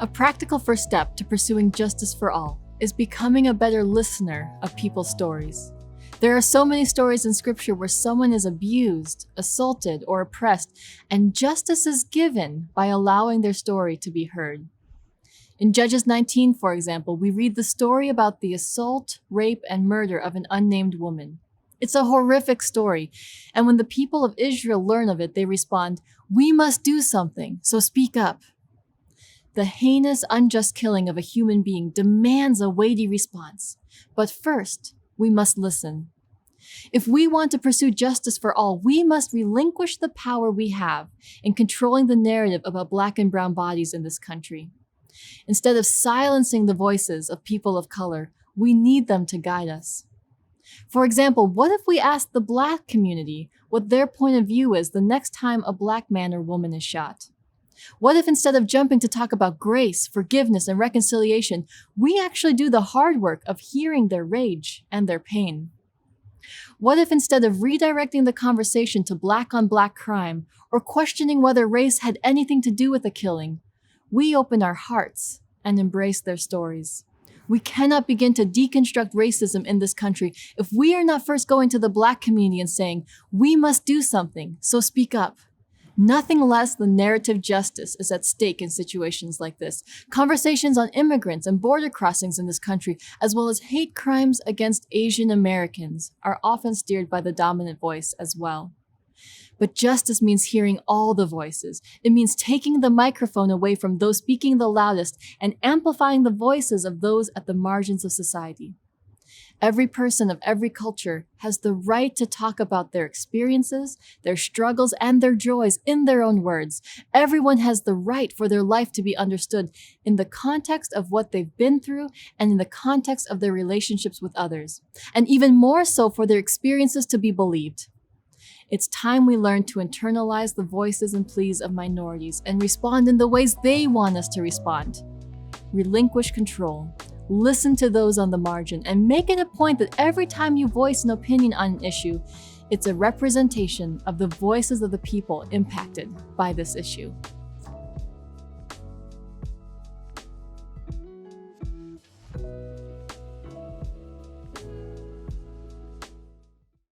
A practical first step to pursuing justice for all is becoming a better listener of people's stories. There are so many stories in Scripture where someone is abused, assaulted, or oppressed, and justice is given by allowing their story to be heard. In Judges 19, for example, we read the story about the assault, rape, and murder of an unnamed woman. It's a horrific story, and when the people of Israel learn of it, they respond, "We must do something, so speak up." The heinous, unjust killing of a human being demands a weighty response. But first, we must listen. If we want to pursue justice for all, we must relinquish the power we have in controlling the narrative about Black and brown bodies in this country. Instead of silencing the voices of people of color, we need them to guide us. For example, what if we ask the Black community what their point of view is the next time a Black man or woman is shot? What if instead of jumping to talk about grace, forgiveness, and reconciliation, we actually do the hard work of hearing their rage and their pain? What if instead of redirecting the conversation to Black on Black crime or questioning whether race had anything to do with the killing, we open our hearts and embrace their stories? We cannot begin to deconstruct racism in this country if we are not first going to the Black community and saying, "We must do something, so speak up." Nothing less than narrative justice is at stake in situations like this. Conversations on immigrants and border crossings in this country, as well as hate crimes against Asian Americans, are often steered by the dominant voice as well. But justice means hearing all the voices. It means taking the microphone away from those speaking the loudest and amplifying the voices of those at the margins of society. Every person of every culture has the right to talk about their experiences, their struggles, and their joys in their own words. Everyone has the right for their life to be understood in the context of what they've been through and in the context of their relationships with others, and even more so for their experiences to be believed. It's time we learn to internalize the voices and pleas of minorities and respond in the ways they want us to respond. Relinquish control. Listen to those on the margin, and make it a point that every time you voice an opinion on an issue, it's a representation of the voices of the people impacted by this issue.